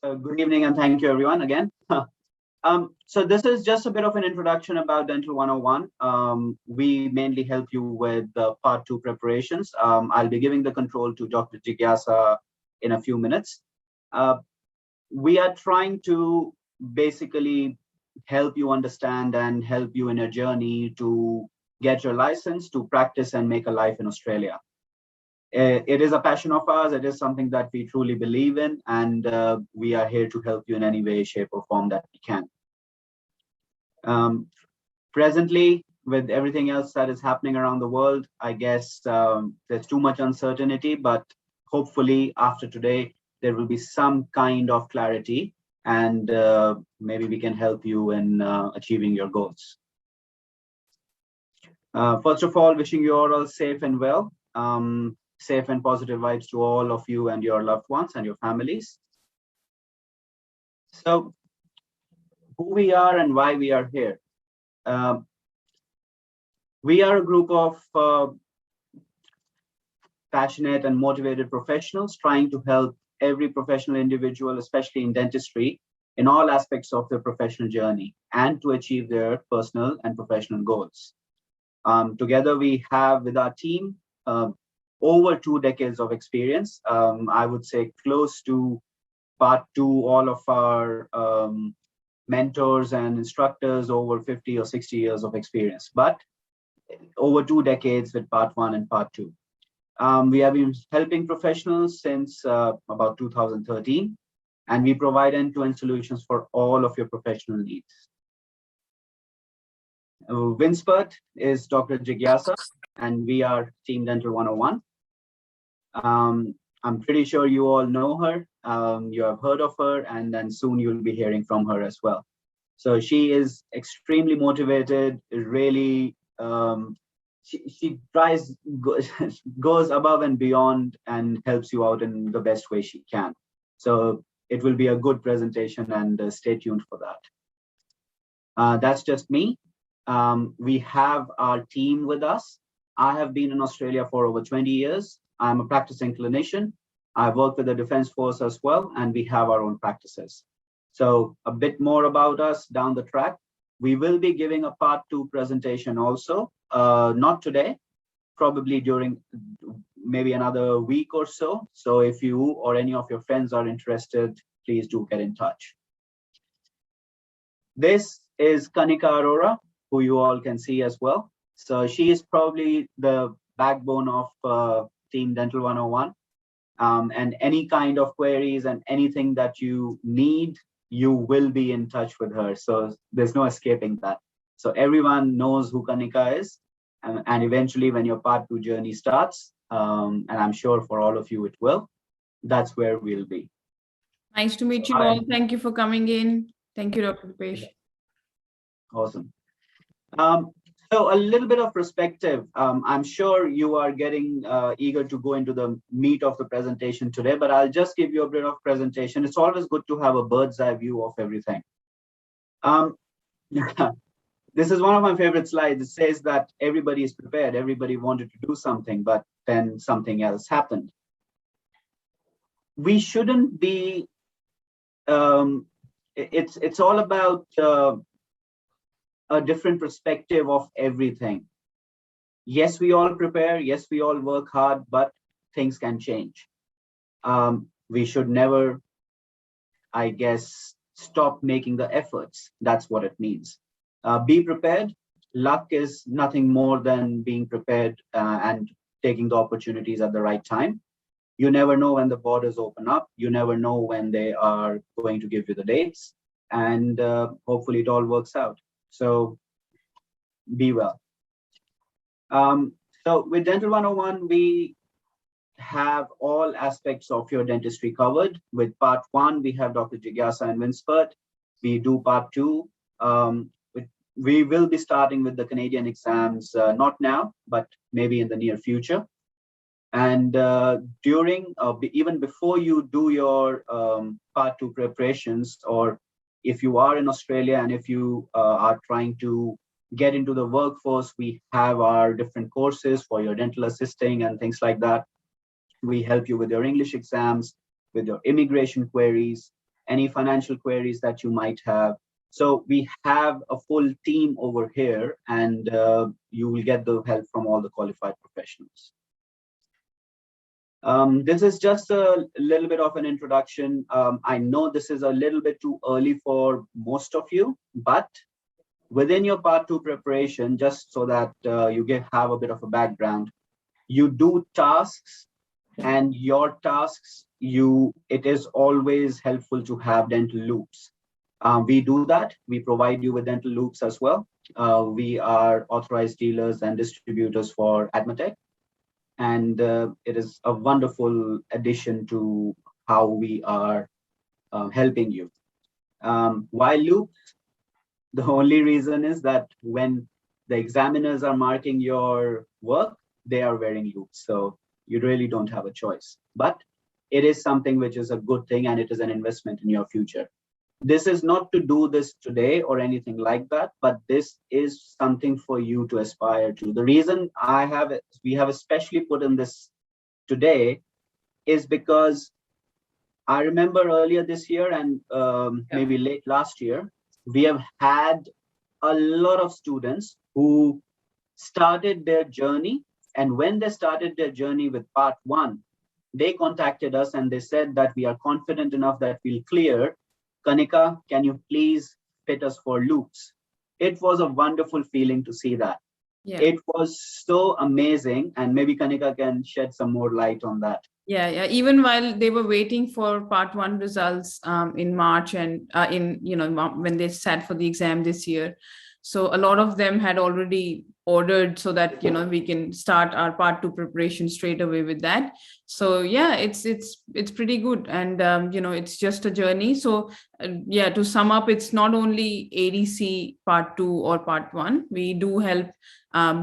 Good evening and thank you everyone again. So this is just a bit of an introduction about Dental 101. We mainly help you with the part 2 preparations. I'll be giving the control to Dr. Jigyasa in a few minutes. We are trying to basically help you understand and help you in a journey to get your license, to practice and make a life in Australia. It is a passion of ours. It is something that we truly believe in, and we are here to help you in any way, shape, or form that we can. Presently, with everything else that is happening around the world, I guess there's too much uncertainty, but hopefully after today, there will be some kind of clarity, and maybe we can help you in achieving your goals. First of all, wishing you all safe and well. Safe and positive vibes to all of you and your loved ones and your families. So, who we are and why we are here. We are a group of passionate and motivated professionals trying to help every professional individual, especially in dentistry, in all aspects of their professional journey and to achieve their personal and professional goals. Together, we have with our team over 2 decades of experience. I would say close to part 2, all of our mentors and instructors over 50 or 60 years of experience, but over 2 decades with part 1 and part 2. We have been helping professionals since about 2013, and we provide end-to-end solutions for all of your professional needs. Winspert is Dr. Jigyasa, and we are Team Dental 101. I'm pretty sure you all know her. You have heard of her, and then soon you'll be hearing from her as well. So she is extremely motivated, really, she tries, goes above and beyond and helps you out in the best way she can. So it will be a good presentation, and stay tuned for that. That's just me. We have our team with us. I have been in Australia for over 20 years. I'm a practicing clinician. I've worked with the Defence Force as well, and we have our own practices. So a bit more about us down the track. We will be giving a part 2 presentation also, not today, probably during maybe another week or so. So if you or any of your friends are interested, please do get in touch. This is Kanika Arora, who you all can see as well. So she is probably the backbone of Team Dental 101. And any kind of queries and anything that you need, you will be in touch with her. So there's no escaping that. So everyone knows who Kanika is. And eventually when your part 2 journey starts, and I'm sure for all of you it will, that's where we'll be. Nice to meet you all. Thank you for coming in. Thank you, Dr. Dipesh. Awesome. So a little bit of perspective. I'm sure you are getting eager to go into the meat of the presentation today, but I'll just give you a bit of presentation. It's always good to have a bird's eye view of everything. This is one of my favorite slides. It says that everybody is prepared. Everybody wanted to do something, but then something else happened. We shouldn't be, it's all about a different perspective of everything. Yes, we all prepare. Yes, we all work hard, but things can change. We should never, I guess, stop making the efforts. That's what it means. Be prepared. Luck is nothing more than being prepared and taking the opportunities at the right time. You never know when the borders open up. You never know when they are going to give you the dates, and hopefully it all works out. So be well. So with Dental 101, we have all aspects of your dentistry covered. With part 1, we have Dr. Jigyasa and Winspert. We do part 2. We will be starting with the Canadian exams, not now, but maybe in the near future. And during, even before you do your part 2 preparations, or if you are in Australia and if you are trying to get into the workforce, we have our different courses for your dental assisting and things like that. We help you with your English exams, with your immigration queries, any financial queries that you might have. So we have a full team over here, and you will get the help from all the qualified professionals. This is just a little bit of an introduction. I know this is a little bit too early for most of you, but within your part 2 preparation, just so that you have a bit of a background, you do tasks, and your tasks, it is always helpful to have dental loops. We do that. We provide you with dental loops as well. We are authorized dealers and distributors for Admatec, and it is a wonderful addition to how we are helping you. Why loops? The only reason is that when the examiners are marking your work, they are wearing loops. So you really don't have a choice. But it is something which is a good thing, and it is an investment in your future. This is not to do this today or anything like that, but this is something for you to aspire to. The reason we have especially put in this today is because I remember earlier this year and maybe late last year, we have had a lot of students who started their journey. And when they started their journey with part 1, they contacted us and they said that we are confident enough that we'll clear. Kanika, can you please fit us for loops? It was a wonderful feeling to see that. Yeah. It was so amazing. And maybe Kanika can shed some more light on that. Yeah. Even while they were waiting for part 1 results in March and when they sat for the exam this year. So a lot of them had already ordered so that, we can start our part 2 preparation straight away with that. So yeah, it's pretty good. And, it's just a journey. So to sum up, it's not only ADC part 2 or part 1. We do help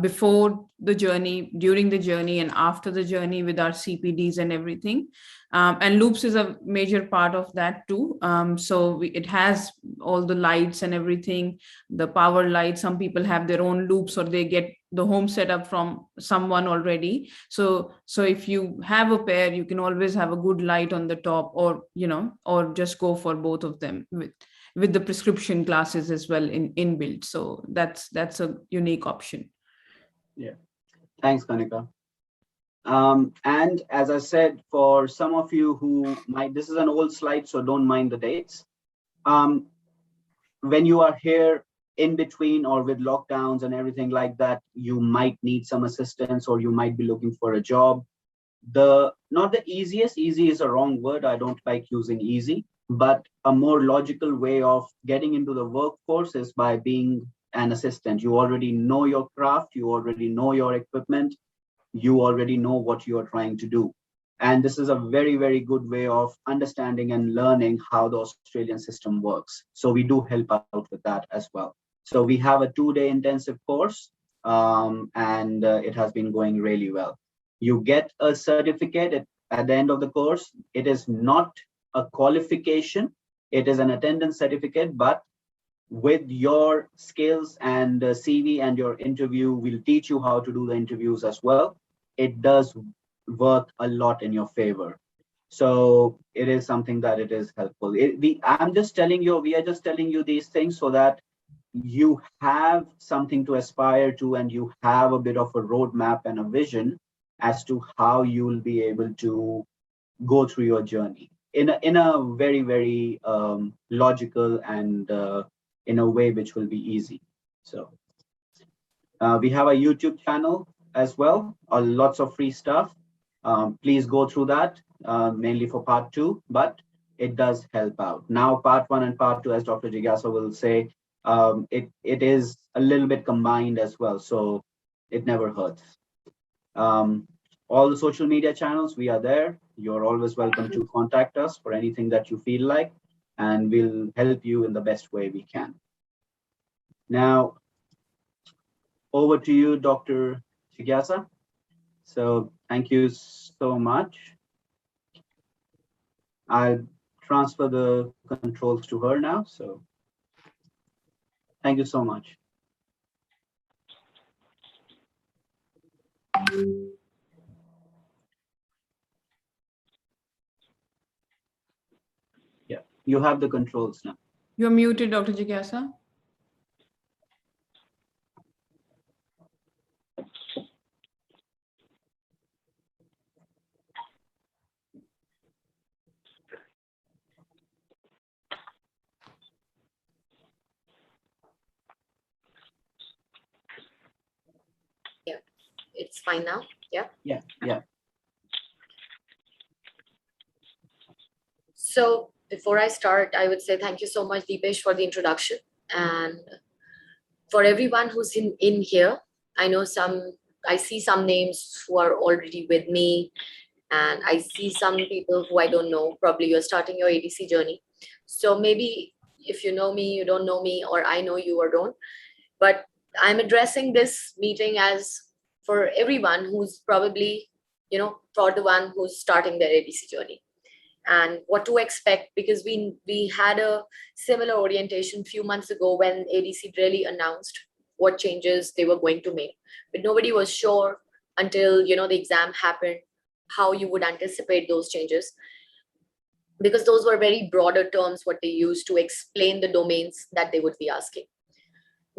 before the journey, during the journey, and after the journey with our CPDs and everything. And loops is a major part of that too. So it has all the lights and everything, the power lights. Some people have their own loops, or they get the home setup from someone already. So if you have a pair, you can always have a good light on the top, or just go for both of them with the prescription glasses as well inbuilt. So that's a unique option. Yeah. Thanks, Kanika. And as I said, for some of you who this is an old slide, so don't mind the dates. When you are here in between or with lockdowns and everything like that, you might need some assistance, or you might be looking for a job. Not the easiest, easy is a wrong word. I don't like using easy, but a more logical way of getting into the workforce is by being an assistant. You already know your craft, you already know your equipment, you already know what you are trying to do. And this is a very, very good way of understanding and learning how the Australian system works. So we do help out with that as well. So we have a 2-day intensive course, and it has been going really well. You get a certificate at the end of the course. It is not a qualification. It is an attendance certificate, but with your skills and CV and your interview, we'll teach you how to do the interviews as well. It does work a lot in your favor. So it is something that it is helpful. We are just telling you these things so that you have something to aspire to, and you have a bit of a roadmap and a vision as to how you will be able to go through your journey in a very, very logical and in a way which will be easy. So we have a YouTube channel as well, lots of free stuff. Please go through that, mainly for part 2, but it does help out. Now, part 1 and part 2, as Dr. Jigyasa will say, it is a little bit combined as well, so it never hurts. All the social media channels, we are there. You're always welcome to contact us for anything that you feel like, and we'll help you in the best way we can. Now, over to you, Dr. Jigyasa. So thank you so much. I'll transfer the controls to her now. So thank you so much. Yeah, you have the controls now. You're muted, Dr. Jigyasa. Yeah, it's fine now. Yeah. Yeah. So before I start, I would say thank you so much, Deepesh, for the introduction. And for everyone who's in here, I see some names who are already with me, and I see some people who I don't know. Probably you're starting your ADC journey. So maybe if you know me, you don't know me, or I know you or don't. But I'm addressing this meeting as for everyone who's probably, for the one who's starting their ADC journey and what to expect, because we had a similar orientation few months ago when ADC really announced what changes they were going to make, but nobody was sure until the exam happened how you would anticipate those changes, because those were very broader terms what they used to explain the domains that they would be asking.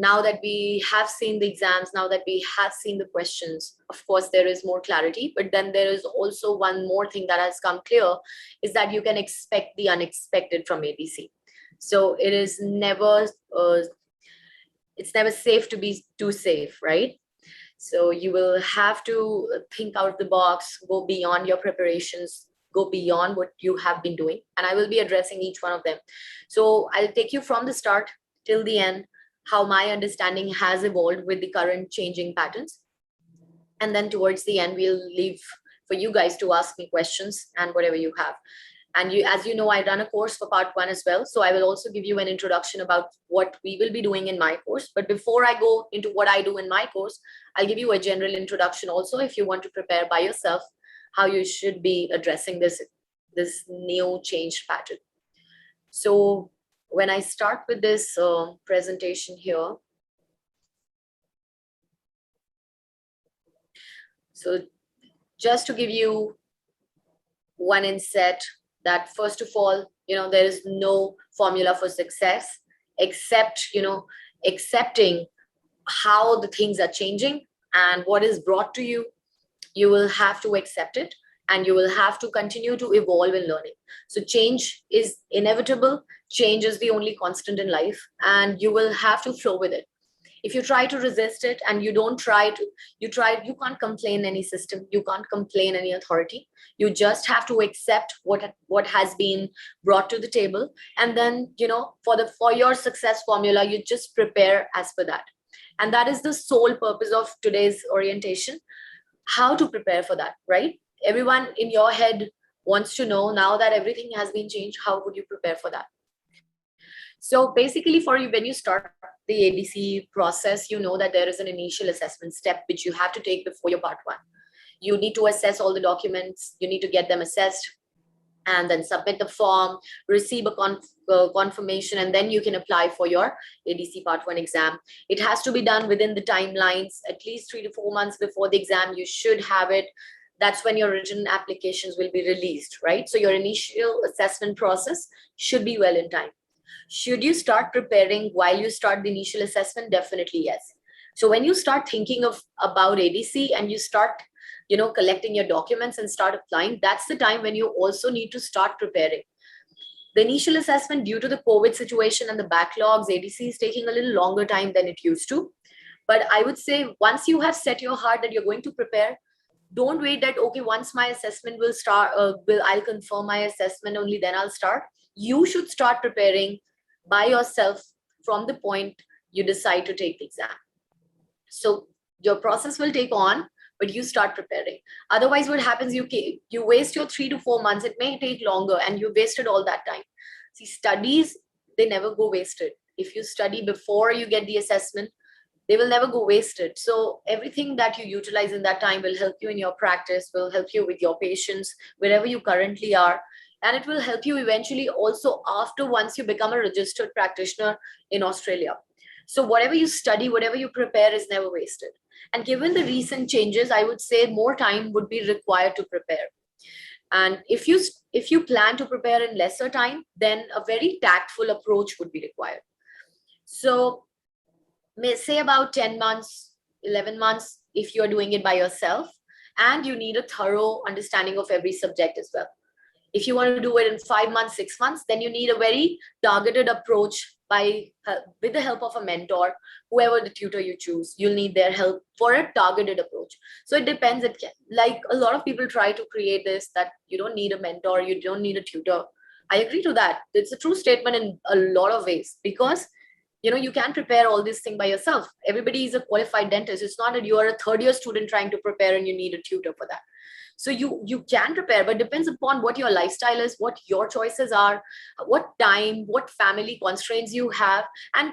Now that we have seen the exams, now that we have seen the questions, of course, there is more clarity. But then there is also one more thing that has come clear, is that you can expect the unexpected from ADC. So it is never, it's never safe to be too safe, right? So you will have to think out of the box, go beyond your preparations, go beyond what you have been doing. And I will be addressing each one of them. So I'll take you from the start till the end, how my understanding has evolved with the current changing patterns. And then towards the end, we'll leave for you guys to ask me questions and whatever you have. And as you know, I run a course for part 1 as well. So I will also give you an introduction about what we will be doing in my course. But before I go into what I do in my course, I'll give you a general introduction also, if you want to prepare by yourself, how you should be addressing this new changed pattern. So when I start with this presentation here, so just to give you one insight, that first of all, there is no formula for success except, accepting how the things are changing and what is brought to you. You will have to accept it, and you will have to continue to evolve in learning. So change is inevitable. Change is the only constant in life, and you will have to flow with it. If you try to resist it and you don't try to, you can't complain any system, you can't complain any authority. You just have to accept what has been brought to the table. And then, for your success formula, you just prepare as per that. And that is the sole purpose of today's orientation, how to prepare for that, right? Everyone in your head wants to know, now that everything has been changed, how would you prepare for that? So basically for you, when you start the ADC process, you know that there is an initial assessment step which you have to take before your part 1. You need to assess all the documents, you need to get them assessed, and then submit the form, receive a confirmation, and then you can apply for your ADC part 1 exam. It has to be done within the timelines, at least 3 to 4 months before the exam. You should have it. That's when your written applications will be released, right? So your initial assessment process should be well in time. Should you start preparing while you start the initial assessment? Definitely yes. So when you start thinking about ADC and you start collecting your documents and start applying, that's the time when you also need to start preparing. The initial assessment, due to the COVID situation and the backlogs, ADC is taking a little longer time than it used to. But I would say once you have set your heart that you're going to prepare, don't wait that, okay, once my assessment will start, I'll confirm my assessment, only then I'll start. You should start preparing by yourself from the point you decide to take the exam. So your process will take on, but you start preparing. Otherwise, what happens, you waste your 3 to 4 months. It may take longer, and you wasted all that time. See, studies, they never go wasted. If you study before you get the assessment, they will never go wasted. So everything that you utilize in that time will help you in your practice, will help you with your patients, wherever you currently are. And it will help you eventually also once you become a registered practitioner in Australia. So whatever you study, whatever you prepare is never wasted. And given the recent changes, I would say more time would be required to prepare. And if you plan to prepare in lesser time, then a very tactful approach would be required. So may say about 10 months, 11 months, if you're doing it by yourself, and you need a thorough understanding of every subject as well. If you want to do it in 5 months, 6 months, then you need a very targeted approach with the help of a mentor, whoever the tutor you choose. You'll need their help for a targeted approach. So it depends. Like a lot of people try to create this, that you don't need a mentor, you don't need a tutor. I agree to that. It's a true statement in a lot of ways, because you can prepare all this thing by yourself. Everybody is a qualified dentist. It's not that you are a third year student trying to prepare and you need a tutor for that. So you can prepare, but depends upon what your lifestyle is, what your choices are, what time, what family constraints you have. And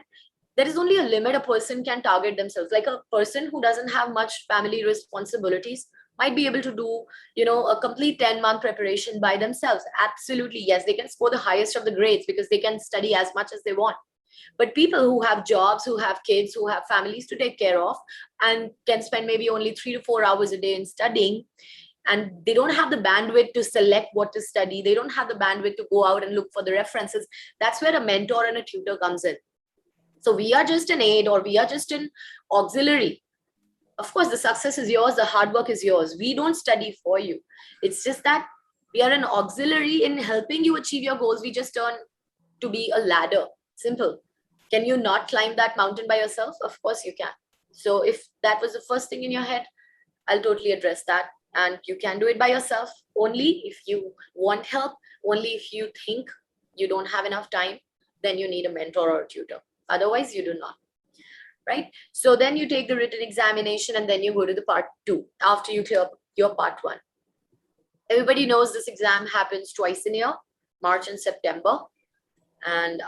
there is only a limit a person can target themselves. Like a person who doesn't have much family responsibilities might be able to do, a complete 10-month preparation by themselves. Absolutely, yes, they can score the highest of the grades because they can study as much as they want. But people who have jobs, who have kids, who have families to take care of, and can spend maybe only 3 to 4 hours a day in studying, and they don't have the bandwidth to select what to study, they don't have the bandwidth to go out and look for the references, that's where a mentor and a tutor comes in. So we are just an aid, or we are just an auxiliary. Of course, the success is yours, the hard work is yours. We don't study for you. It's just that we are an auxiliary in helping you achieve your goals. We just turn to be a ladder. Simple. Can you not climb that mountain by yourself? Of course you can. So if that was the first thing in your head, I'll totally address that. And you can do it by yourself only if you want help, only if you think you don't have enough time, then you need a mentor or a tutor. Otherwise, you do not. Right? So then you take the written examination, and then you go to the part 2 after you clear your part 1. Everybody knows this exam happens twice in a year, March and September. And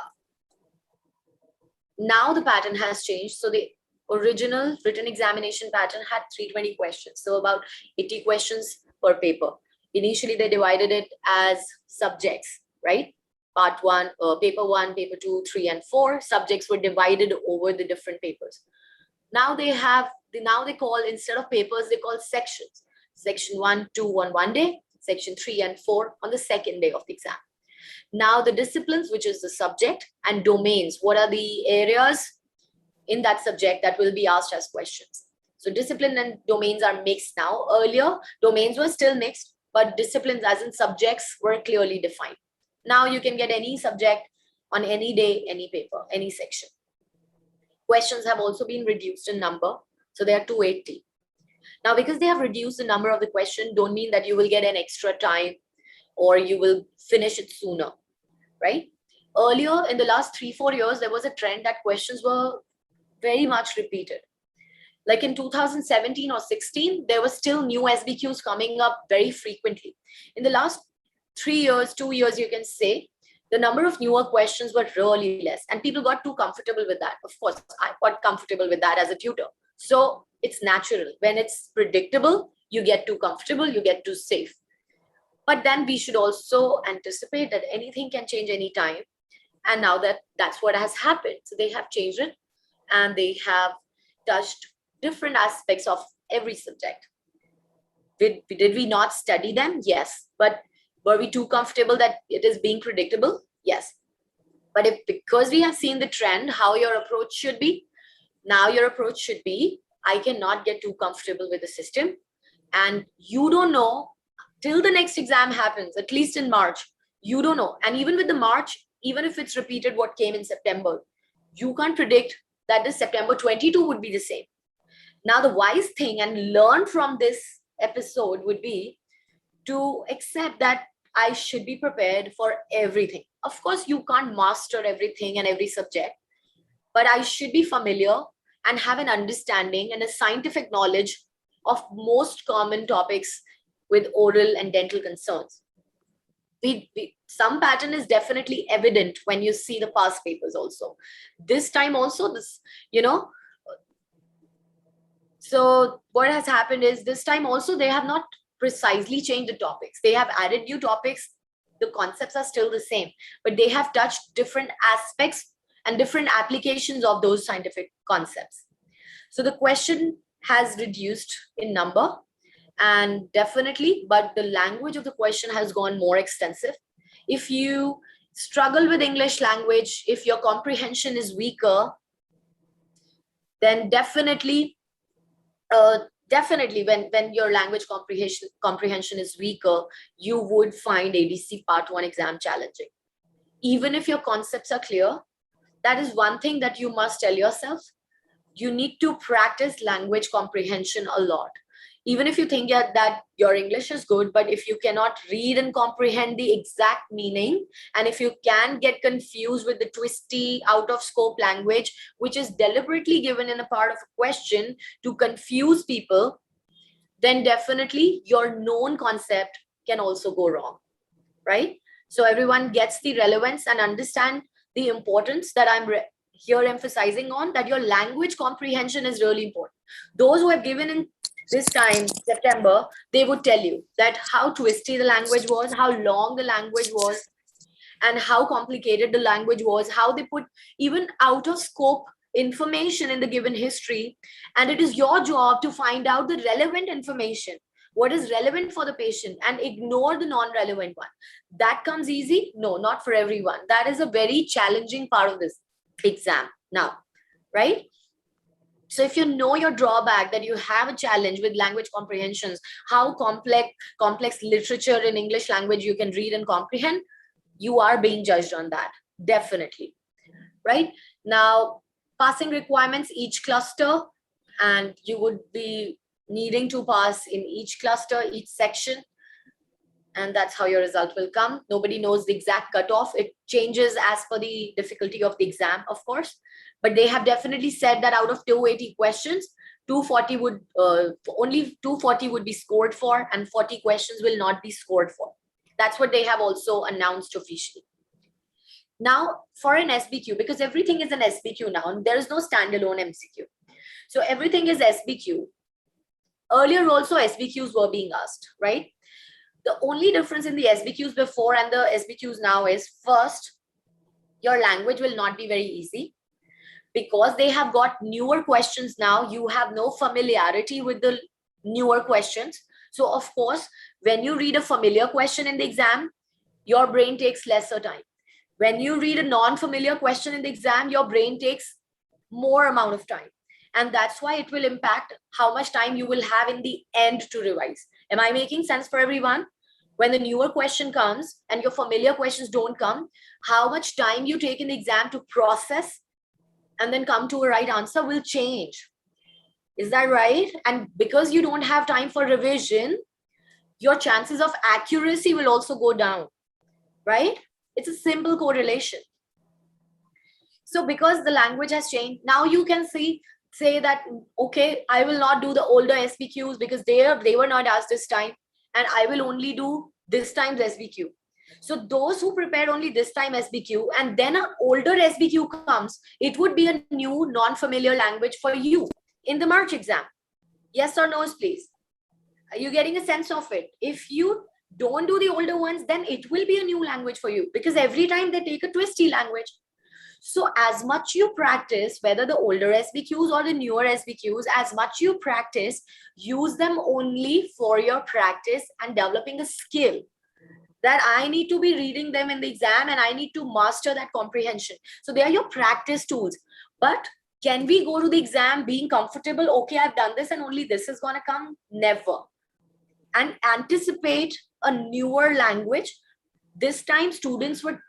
now the pattern has changed. So the original written examination pattern had 320 questions. So about 80 questions per paper. Initially, they divided it as subjects, right? Part 1, paper 1, paper 2, 3, and 4. Subjects were divided over the different papers. Now they call, instead of papers, they call sections. Section 1, 2 on one day, section 3 and 4 on the second day of the exam. Now the disciplines, which is the subject, and domains, what are the areas in that subject that will be asked as questions. So discipline and domains are mixed now. Earlier, domains were still mixed, but disciplines as in subjects were clearly defined. Now you can get any subject on any day, any paper, any section. Questions have also been reduced in number. So they are 280. Now, because they have reduced the number of the question, don't mean that you will get an extra time or you will finish it sooner, right? Earlier, in the last 3-4 years, there was a trend that questions were very much repeated. Like in 2017 or 16, there were still new SBQs coming up very frequently. In the last 3 years, 2 years, you can say, the number of newer questions were really less, and people got too comfortable with that. Of course, I got comfortable with that as a tutor. So it's natural. When it's predictable, you get too comfortable, you get too safe. But then we should also anticipate that anything can change anytime. And now that's what has happened. So they have changed it, and they have touched different aspects of every subject. Did we not study them? Yes. But were we too comfortable that it is being predictable? Yes. But because we have seen the trend, how your approach should be, now your approach should be, I cannot get too comfortable with the system. And you don't know till the next exam happens, at least in March, you don't know. And even with the March, even if it's repeated what came in September, you can't predict that the September 22 would be the same. Now, the wise thing and learn from this episode would be to accept that I should be prepared for everything. Of course, you can't master everything and every subject, but I should be familiar and have an understanding and a scientific knowledge of most common topics with oral and dental concerns. Some pattern is definitely evident when you see the past papers also. This time also, so what has happened is this time also they have not precisely changed the topics. They have added new topics. The concepts are still the same, but they have touched different aspects and different applications of those scientific concepts. So the question has reduced in number, And definitely, but the language of the question has gone more extensive. If you struggle with English language, if your comprehension is weaker, then definitely when your language comprehension is weaker, you would find ADC Part 1 exam challenging. Even if your concepts are clear, that is one thing that you must tell yourself. You need to practice language comprehension a lot. Even if you think that your English is good, but if you cannot read and comprehend the exact meaning, and if you can get confused with the twisty, out of scope language, which is deliberately given in a part of a question to confuse people, then definitely your known concept can also go wrong, right? So everyone gets the relevance and understand the importance that I'm here emphasizing on, that your language comprehension is really important. Those who have given in this time, September, they would tell you that how twisty the language was, how long the language was, and how complicated the language was, how they put even out of scope information in the given history. And it is your job to find out the relevant information, what is relevant for the patient, and ignore the non-relevant one. That comes easy? No, not for everyone. That is a very challenging part of this exam now, right? So if you know your drawback, that you have a challenge with language comprehensions, how complex literature in English language you can read and comprehend, you are being judged on that, definitely, right? Now, passing requirements, each cluster, and you would be needing to pass in each cluster, each section, and that's how your result will come. Nobody knows the exact cutoff. It changes as per the difficulty of the exam, of course, but they have definitely said that out of 280 questions, 240 would only 240 would be scored for, and 40 questions will not be scored for. That's what they have also announced officially. Now, for an SBQ, because everything is an SBQ now, and there is no standalone MCQ. So everything is SBQ. Earlier also SBQs were being asked, right? The only difference in the SBQs before and the SBQs now is, first, your language will not be very easy because they have got newer questions now. You have no familiarity with the newer questions. So of course, when you read a familiar question in the exam, your brain takes lesser time. When you read a non-familiar question in the exam, your brain takes more amount of time. And that's why it will impact how much time you will have in the end to revise. Am I making sense for everyone? When the newer question comes and your familiar questions don't come, how much time you take in the exam to process and then come to a right answer will change. Is that right? And because you don't have time for revision, your chances of accuracy will also go down, right? It's a simple correlation. So because the language has changed, now you can say that, okay, I will not do the older SBQs because they were not asked this time, and I will only do this time's SBQ. So those who prepared only this time SBQ and then an older SBQ comes, it would be a new non-familiar language for you in the March exam. Yes or no, please? Are you getting a sense of it? If you don't do the older ones, then it will be a new language for you because every time they take a twisty language. So as much you practice, whether the older SBQs or the newer SBQs, as much you practice, use them only for your practice and developing a skill that I need to be reading them in the exam and I need to master that comprehension. So they are your practice tools. But can we go to the exam being comfortable? Okay, I've done this and only this is going to come? Never. And anticipate a newer language. This time students were,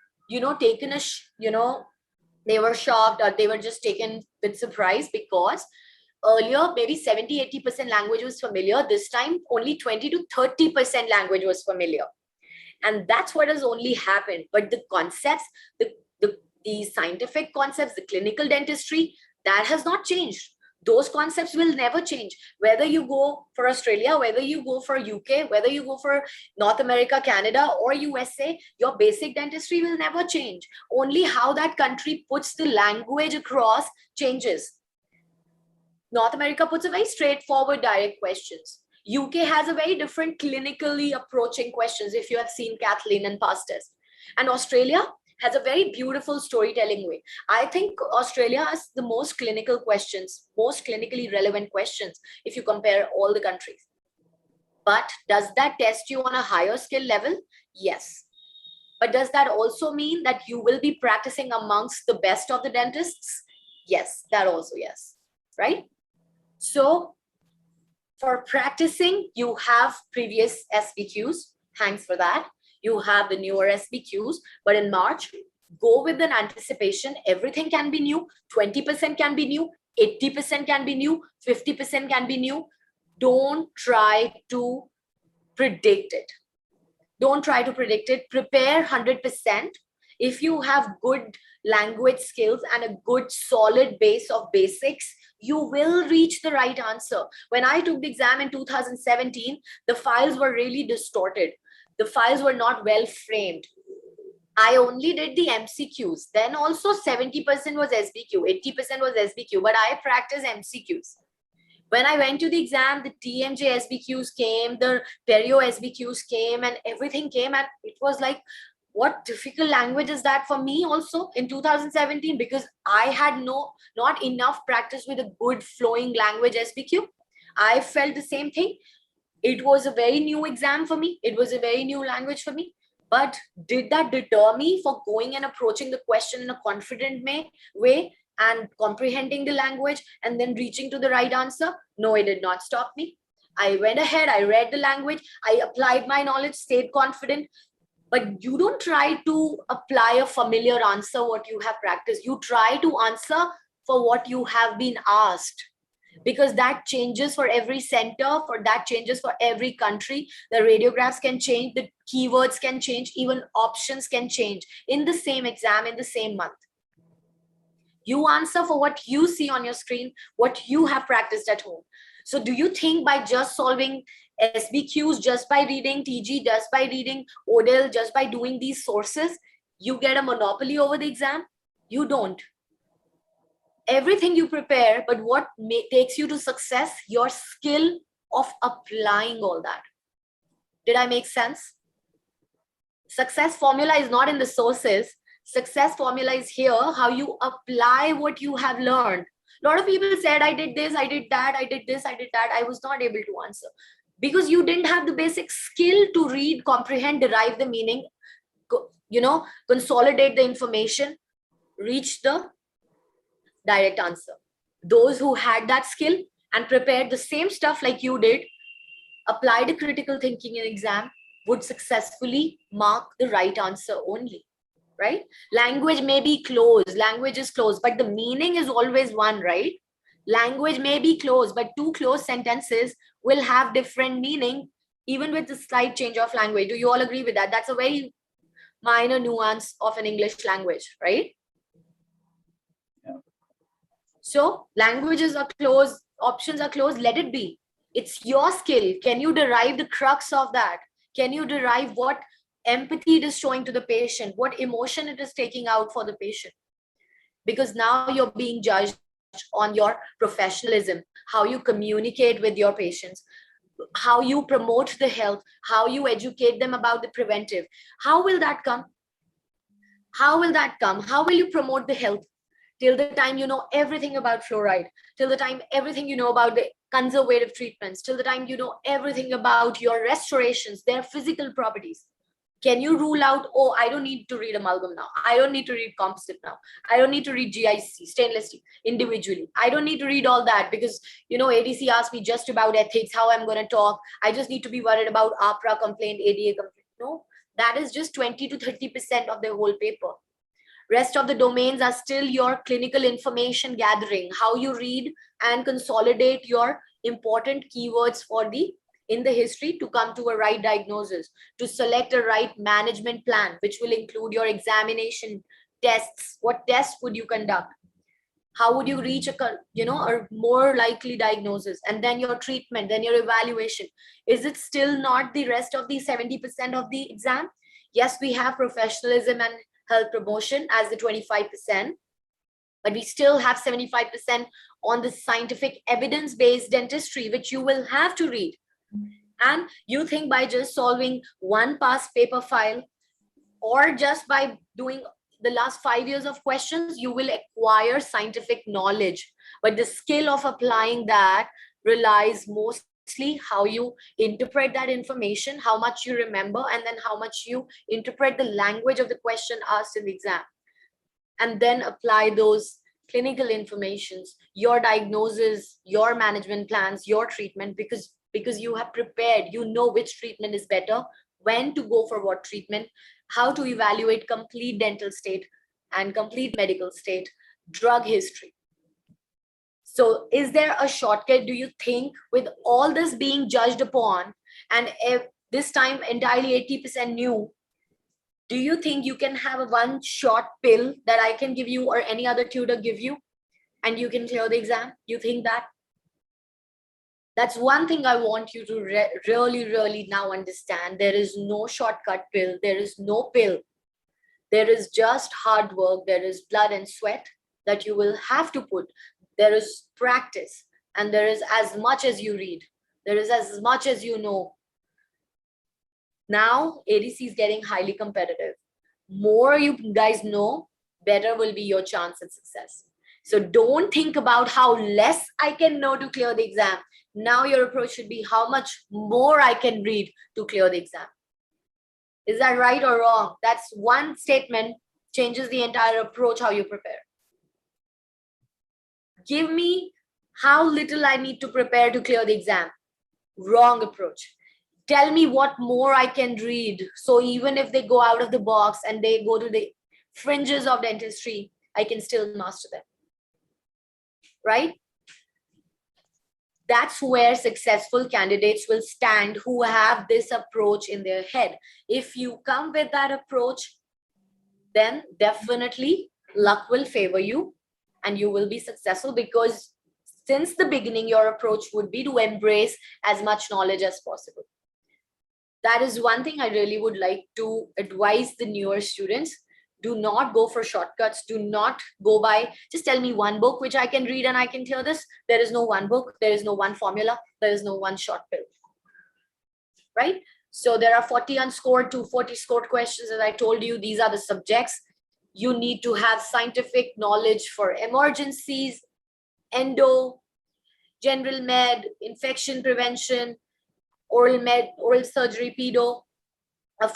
taken they were shocked or they were just taken with surprise because earlier maybe 70-80% language was familiar. This time only 20 to 30% language was familiar. And that's what has only happened. But the concepts, the scientific concepts, the clinical dentistry, that has not changed. Those concepts will never change. Whether you go for Australia, whether you go for UK, whether you go for North America, Canada, or USA, your basic dentistry will never change. Only how that country puts the language across changes. North America puts a very straightforward, direct questions. UK has a very different clinically approaching questions, if you have seen Kathleen and past tests. And Australia has a very beautiful storytelling way. I think Australia has the most clinical questions, most clinically relevant questions, if you compare all the countries. But does that test you on a higher skill level? Yes. But does that also mean that you will be practicing amongst the best of the dentists? Yes, that also yes, right? So for practicing, you have previous SBQs. Thanks for that. You have the newer SBQs, but in March, go with an anticipation. Everything can be new. 20% can be new. 80% can be new. 50% can be new. Don't try to predict it. Don't try to predict it. Prepare 100%. If you have good language skills and a good solid base of basics, you will reach the right answer. When I took the exam in 2017, the files were really distorted. The files were not well framed. I only did the MCQs. Then also 70% was SBQ, 80% was SBQ, but I practiced MCQs. When I went to the exam, the TMJ SBQs came, the Perio SBQs came, and everything came. And it was like, what difficult language is that for me also in 2017? Because I had not enough practice with a good flowing language SBQ. I felt the same thing. It was a very new exam for me. It was a very new language for me. But did that deter me for going and approaching the question in a confident way and comprehending the language and then reaching to the right answer? No, it did not stop me. I went ahead, I read the language, I applied my knowledge, stayed confident. But you don't try to apply a familiar answer, what you have practiced. You try to answer for what you have been asked, because that changes for every center, for that changes for every country. The radiographs can change, the keywords can change, even options can change in the same exam, in the same month. You answer for what you see on your screen, what you have practiced at home. So do you think by just solving SBQs, just by reading TG, just by reading ODEL, just by doing these sources, you get a monopoly over the exam? You don't. Everything you prepare, but what takes you to success? Your skill of applying all that. Did I make sense? Success formula is not in the sources. Success formula is here, how you apply what you have learned. A lot of people said, I did this, I did that, I did this, I did that. I was not able to answer because you didn't have the basic skill to read, comprehend, derive the meaning, consolidate the information, reach the direct answer. Those who had that skill and prepared the same stuff like you did, applied a critical thinking in exam, would successfully mark the right answer only, right? Language may be closed, language is closed, but the meaning is always one, right? Language may be closed, but two closed sentences will have different meaning, even with the slight change of language. Do you all agree with that? That's a very minor nuance of an English language, right? So languages are closed, options are closed, let it be. It's your skill. Can you derive the crux of that? Can you derive what empathy it is showing to the patient, what emotion it is taking out for the patient? Because now you're being judged on your professionalism, how you communicate with your patients, how you promote the health, how you educate them about the preventive. How will that come? How will that come? How will you promote the health? Till the time you know everything about fluoride, till the time everything you know about the conservative treatments, till the time you know everything about your restorations, their physical properties. Can you rule out, oh, I don't need to read amalgam now. I don't need to read composite now. I don't need to read GIC, stainless steel, individually. I don't need to read all that because, ADC asked me just about ethics, how I'm going to talk. I just need to be worried about APRA complaint, ADA complaint. No, that is just 20 to 30% of the whole paper. Rest of the domains are still your clinical information gathering, how you read and consolidate your important keywords in the history to come to a right diagnosis, to select a right management plan, which will include your examination tests. What tests would you conduct? How would you reach a more likely diagnosis? And then your treatment, then your evaluation. Is it still not the rest of the 70% of the exam? Yes, we have professionalism and health promotion as the 25%, but we still have 75% on the scientific evidence-based dentistry, which you will have to read. And you think by just solving one past paper file or just by doing the last 5 years of questions, you will acquire scientific knowledge. But the skill of applying that relies most how you interpret that information, how much you remember, and then how much you interpret the language of the question asked in the exam, and then apply those clinical informations, your diagnosis, your management plans, your treatment, because you have prepared, you know which treatment is better, when to go for what treatment, how to evaluate complete dental state and complete medical state, drug history. So is there a shortcut, do you think, with all this being judged upon, and if this time entirely 80% new, do you think you can have a one short pill that I can give you or any other tutor give you and you can clear the exam? You think that? That's one thing I want you to really now understand. There is no shortcut pill. There is no pill. There is just hard work. There is blood and sweat that you will have to put. There is practice, and there is as much as you read. There is as much as you know. Now, ADC is getting highly competitive. More you guys know, better will be your chance at success. So don't think about how less I can know to clear the exam. Now your approach should be how much more I can read to clear the exam. Is that right or wrong? That's one statement, changes the entire approach, how you prepare. Give me how little I need to prepare to clear the exam. Wrong approach. Tell me what more I can read. So even if they go out of the box and they go to the fringes of dentistry, I can still master them. Right? That's where successful candidates will stand, who have this approach in their head. If you come with that approach, then definitely luck will favor you and you will be successful, because since the beginning, your approach would be to embrace as much knowledge as possible. That is one thing I really would like to advise the newer students. Do not go for shortcuts. Do not go by, just tell me one book which I can read and I can clear this. There is no one book. There is no one formula. There is no one short pill. Right? So there are 40 unscored to 40 scored questions. As I told you, these are the subjects. You need to have scientific knowledge for emergencies, endo, general med, infection prevention, oral med, oral surgery, pedo.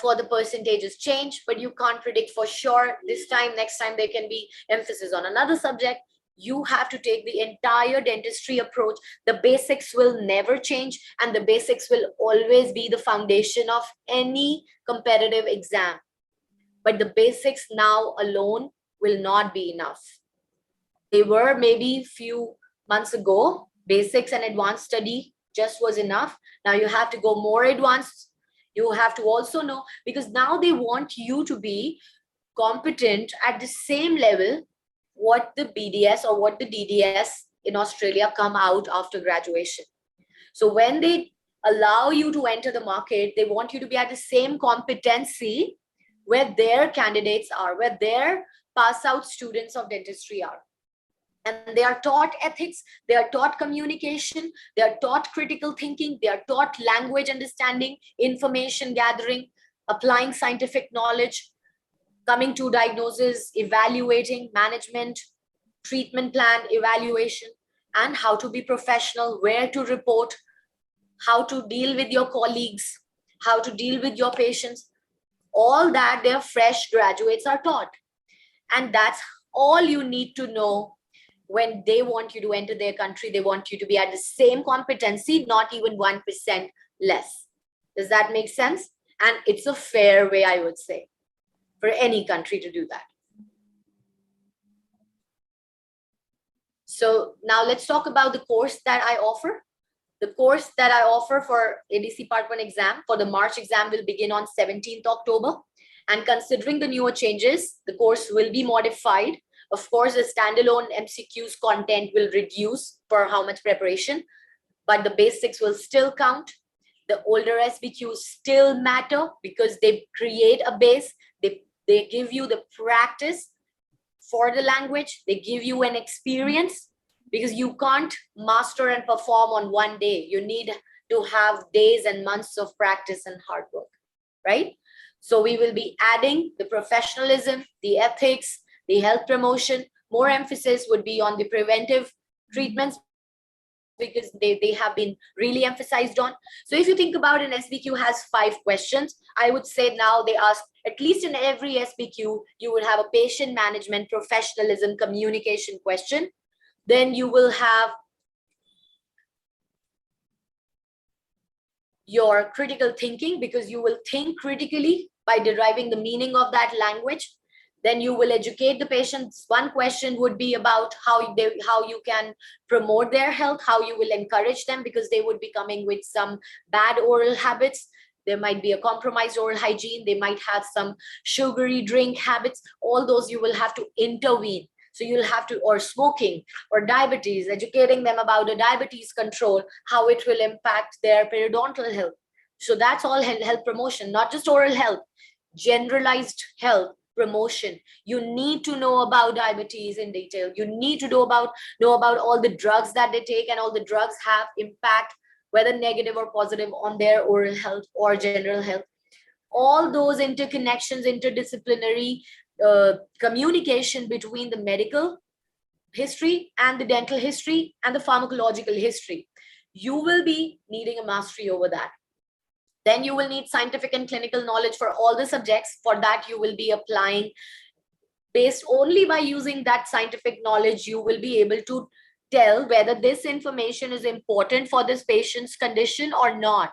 For the percentages change, but you can't predict for sure. This time, next time, there can be emphasis on another subject. You have to take the entire dentistry approach. The basics will never change, and the basics will always be the foundation of any competitive exam. But the basics now alone will not be enough. They were maybe few months ago, basics and advanced study just was enough. Now you have to go more advanced. You have to also know, because now they want you to be competent at the same level what the BDS or what the DDS in Australia come out after graduation. So when they allow you to enter the market, they want you to be at the same competency where their candidates are, where their pass out students of dentistry are. And they are taught ethics, they are taught communication, they are taught critical thinking, they are taught language understanding, information gathering, applying scientific knowledge, coming to diagnosis, evaluating, management, treatment plan, evaluation, and how to be professional, where to report, how to deal with your colleagues, how to deal with your patients. All that their fresh graduates are taught. And that's all you need to know. When they want you to enter their country, they want you to be at the same competency, not even 1% less. Does that make sense? And it's a fair way, I would say, for any country to do that. So now let's talk about the course that I offer. The course that I offer for ADC Part 1 exam, for the March exam, will begin on 17th October. And considering the newer changes, the course will be modified. Of course, the standalone MCQs content will reduce for how much preparation, but the basics will still count. The older SBQs still matter because they create a base. They give you the practice for the language. They give you an experience, because you can't master and perform on one day. You need to have days and months of practice and hard work, right? So we will be adding the professionalism, the ethics, the health promotion. More emphasis would be on the preventive treatments, because they have been really emphasized on. So if you think about an SBQ has 5 questions, I would say now they ask at least in every SBQ, you would have a patient management, professionalism, communication question. Then you will have your critical thinking, because you will think critically by deriving the meaning of that language. Then you will educate the patients. One question would be about how you can promote their health, how you will encourage them, because they would be coming with some bad oral habits. There might be a compromised oral hygiene. They might have some sugary drink habits. All those you will have to intervene. So you'll have to, or smoking or diabetes, educating them about the diabetes control, how it will impact their periodontal health. So that's all health promotion, not just oral health, generalized health promotion. You need to know about diabetes in detail. You need to know about all the drugs that they take, and all the drugs have impact, whether negative or positive, on their oral health or general health. All those interconnections, interdisciplinary communication between the medical history and the dental history and the pharmacological history. You will be needing a mastery over that. Then you will need scientific and clinical knowledge for all the subjects. For that, you will be applying based only by using that scientific knowledge. You will be able to tell whether this information is important for this patient's condition or not.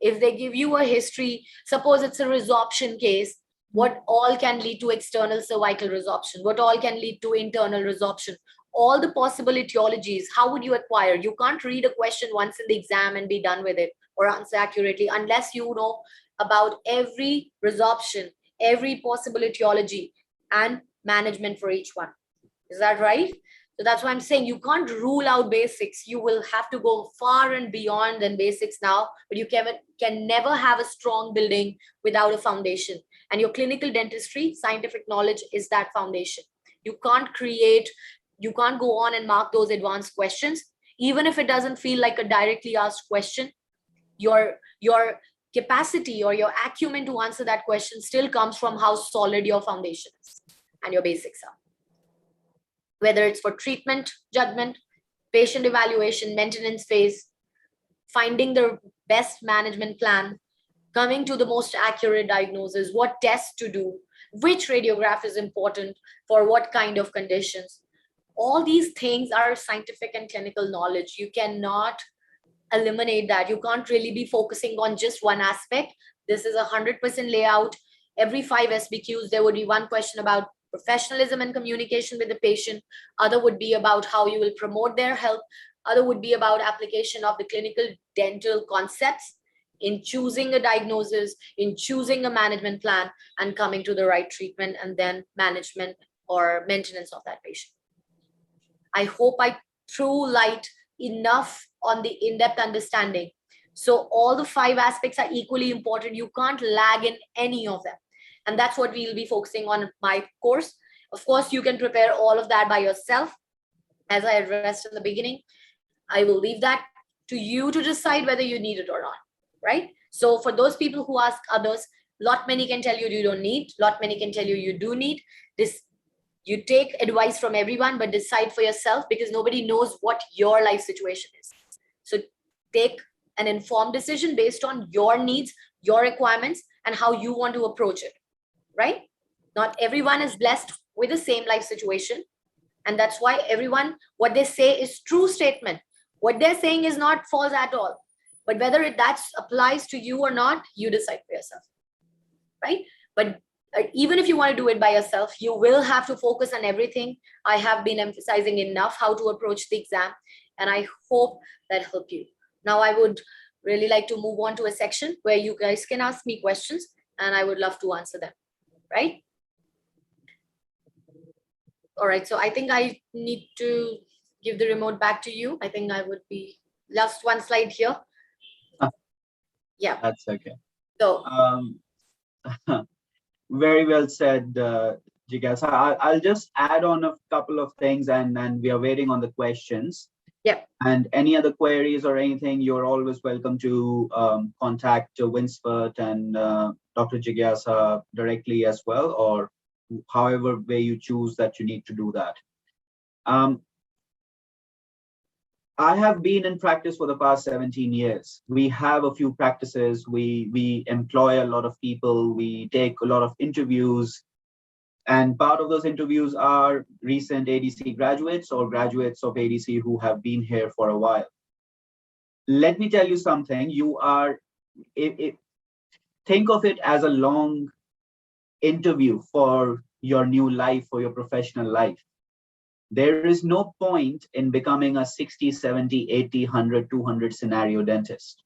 If they give you a history, suppose it's a resorption case, what all can lead to external cervical resorption? What all can lead to internal resorption? All the possible etiologies, how would you acquire? You can't read a question once in the exam and be done with it or answer accurately unless you know about every resorption, every possible etiology and management for each one. Is that right? So that's why I'm saying you can't rule out basics. You will have to go far and beyond than basics now, but you can never have a strong building without a foundation. And your clinical dentistry, scientific knowledge is that foundation. You can't go on and mark those advanced questions. Even if it doesn't feel like a directly asked question, your capacity or your acumen to answer that question still comes from how solid your foundation is and your basics are. Whether it's for treatment, judgment, patient evaluation, maintenance phase, finding the best management plan, coming to the most accurate diagnosis, what tests to do, which radiograph is important for what kind of conditions. All these things are scientific and clinical knowledge. You cannot eliminate that. You can't really be focusing on just one aspect. This is 100% layout. Every 5 SBQs, there would be one question about professionalism and communication with the patient. Other would be about how you will promote their health. Other would be about application of the clinical dental concepts in choosing a diagnosis, in choosing a management plan, and coming to the right treatment, and then management or maintenance of that patient. I hope I threw light enough on the in-depth understanding. So all the 5 aspects are equally important. You can't lag in any of them. And that's what we'll be focusing on in my course. Of course, you can prepare all of that by yourself. As I addressed in the beginning, I will leave that to you to decide whether you need it or not, right? So for those people who ask others, lot many can tell you you don't need, lot many can tell you you do need. This, you take advice from everyone, but decide for yourself, because nobody knows what your life situation is. So take an informed decision based on your needs, your requirements, and how you want to approach it, right? Not everyone is blessed with the same life situation. And that's why everyone, what they say is true statement. What they're saying is not false at all. But whether that applies to you or not, you decide for yourself, right? But even if you want to do it by yourself, you will have to focus on everything. I have been emphasizing enough how to approach the exam, and I hope that helped you. Now I would really like to move on to a section where you guys can ask me questions, and I would love to answer them, right? All right, so I think I need to give the remote back to you. I think I would be last one slide here. Yeah, That's okay. So very well said, Jigyasa. I'll just add on a couple of things, and we are waiting on the questions. Yeah. And any other queries or anything, you're always welcome to contact Winspert and Dr. Jigyasa directly as well, or however way you choose that you need to do that. I have been in practice for the past 17 years. We have a few practices. We employ a lot of people. We take a lot of interviews. And part of those interviews are recent ADC graduates or graduates of ADC who have been here for a while. Let me tell you something. Think of it as a long interview for your new life, for your professional life. There is no point in becoming a 60, 70, 80, 100, 200 scenario dentist.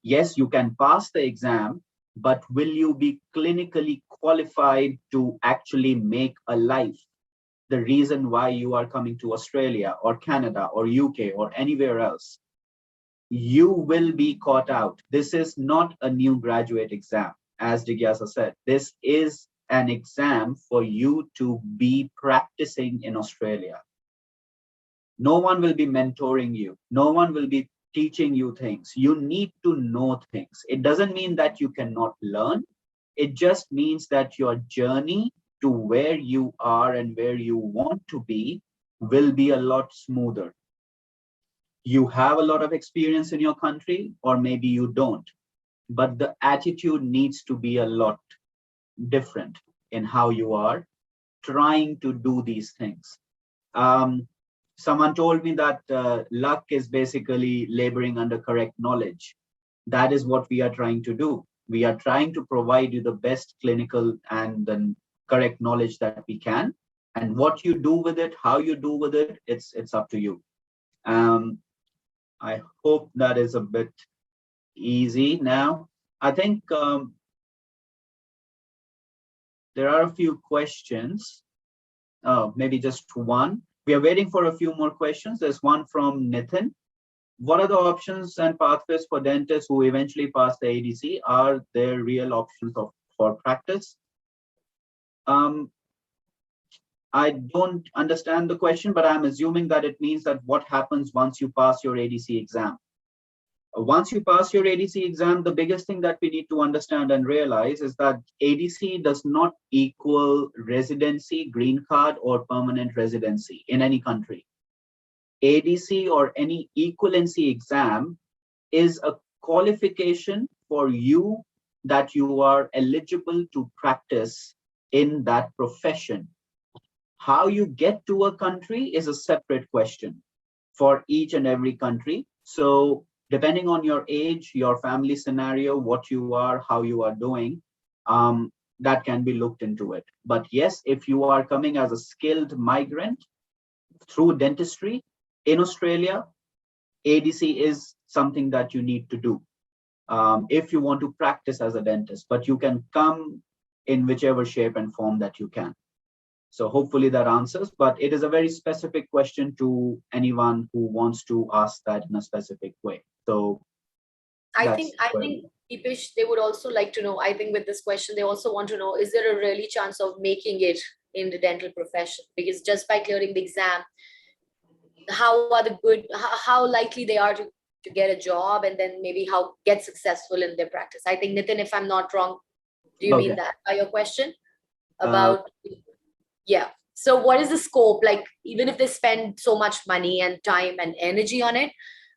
Yes, you can pass the exam, but will you be clinically qualified to actually make a life? The reason why you are coming to Australia or Canada or UK or anywhere else, you will be caught out. This is not a new graduate exam. As Jigyasa said, this is an exam for you to be practicing in Australia. No one will be mentoring you. No one will be teaching you things. You need to know things. It doesn't mean that you cannot learn. It just means that your journey to where you are and where you want to be will be a lot smoother. You have a lot of experience in your country, or maybe you don't, but the attitude needs to be a lot different in how you are trying to do these things. Someone told me that luck is basically laboring under correct knowledge. That is what we are trying to do. We are trying to provide you the best clinical and the correct knowledge that we can. And what you do with it, how you do with it, it's up to you. I hope that is a bit easy now. I think there are a few questions. Oh, maybe just one. We are waiting for a few more questions. There's one from Nitin. What are the options and pathways for dentists who eventually pass the ADC? Are there real options for practice? I don't understand the question, but I'm assuming that it means that what happens once you pass your ADC exam. Once you pass your ADC exam, the biggest thing that we need to understand and realize is that ADC does not equal residency, green card, or permanent residency in any country. ADC or any equivalency exam is a qualification for you that you are eligible to practice in that profession. How you get to a country is a separate question for each and every country. So depending on your age, your family scenario, what you are, how you are doing, that can be looked into it. But yes, if you are coming as a skilled migrant through dentistry in Australia, ADC is something that you need to do if you want to practice as a dentist, but you can come in whichever shape and form that you can. So hopefully that answers, but it is a very specific question to anyone who wants to ask that in a specific way. So I think Deepesh, they would also like to know, I think with this question, they also want to know, is there a really chance of making it in the dental profession? Because just by clearing the exam, how likely they are to get a job, and then maybe how get successful in their practice? I think, Nitin, if I'm not wrong, do you mean that by your question about, yeah. So what is the scope? Like, even if they spend so much money and time and energy on it,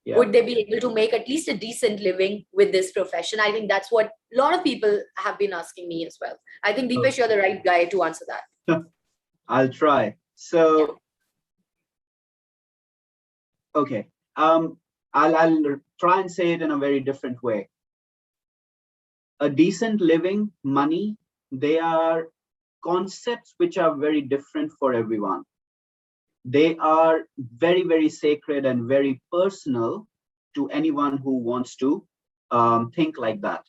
would they be able to make at least a decent living with this profession? I think that's what a lot of people have been asking me as well. I think, Deepesh, you're the right guy to answer that. I'll try. So, okay. I'll try and say it in a very different way. A decent living, money, they are concepts which are very different for everyone. They are very, very sacred and very personal to anyone who wants to think like that.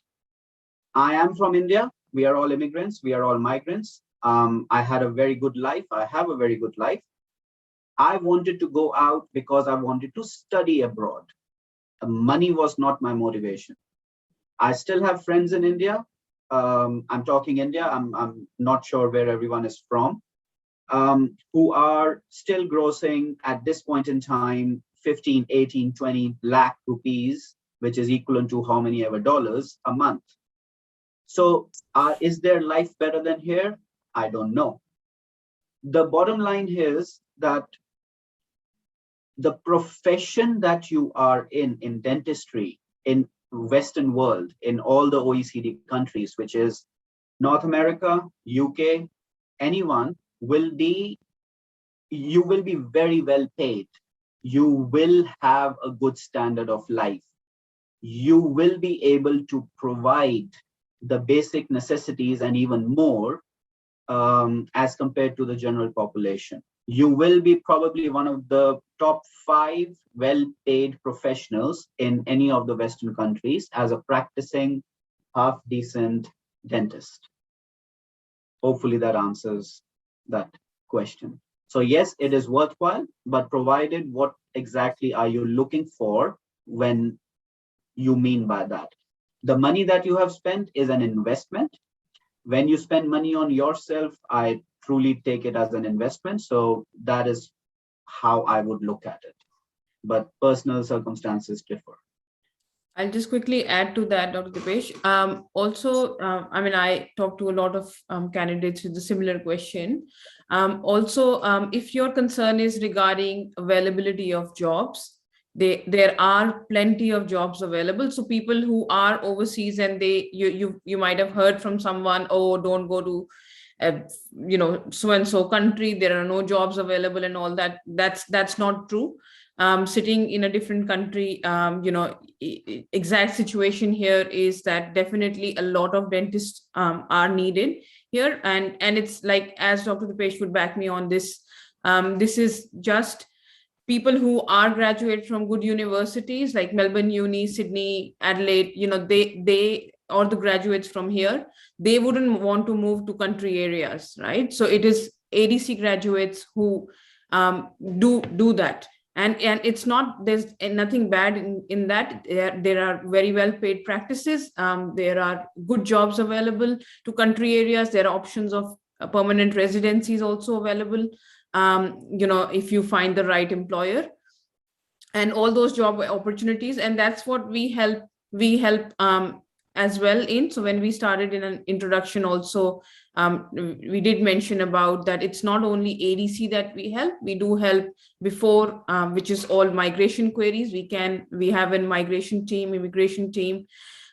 I am from India. We are all immigrants. We are all migrants. I had a very good life. I have a very good life. I wanted to go out because I wanted to study abroad. Money was not my motivation. I still have friends in India. I'm talking India. I'm not sure where everyone is from. Who are still grossing at this point in time 15, 18, 20 lakh rupees, which is equivalent to how many ever dollars a month. So is their life better than here? I don't know. The bottom line is that the profession that you are in dentistry, in Western world, in all the OECD countries, which is North America, UK, anyone you will be very well paid. You will have a good standard of life. You will be able to provide the basic necessities and even more as compared to the general population. You will be probably one of the top 5 well-paid professionals in any of the Western countries as a practicing half-decent dentist. Hopefully that answers that question. So yes, it is worthwhile, but provided what exactly are you looking for when you mean by that? The money that you have spent is an investment. When you spend money on yourself, I truly take it as an investment. So that is how I would look at it. But personal circumstances differ. I'll just quickly add to that, Dr. Dipesh. I mean, I talked to a lot of candidates with a similar question. If your concern is regarding availability of jobs, there are plenty of jobs available. So people who are overseas and you might have heard from someone, oh, don't go to so and so country, there are no jobs available and all that. That's not true. Sitting in a different country, exact situation here is that definitely a lot of dentists are needed here, and it's like, as Dr. Dipesh would back me on this, this is just people who are graduate from good universities like Melbourne Uni, Sydney, Adelaide, they or the graduates from here, they wouldn't want to move to country areas, right? So it is ADC graduates who do that. And it's not, there's nothing bad in that. There are very well paid practices. There are good jobs available to country areas. There are options of permanent residencies also available, if you find the right employer, and all those job opportunities. And that's what we help as well in. So when we started in an introduction also, we did mention about that it's not only ADC that we help, we do help before, which is all migration queries. We have a migration team, immigration team.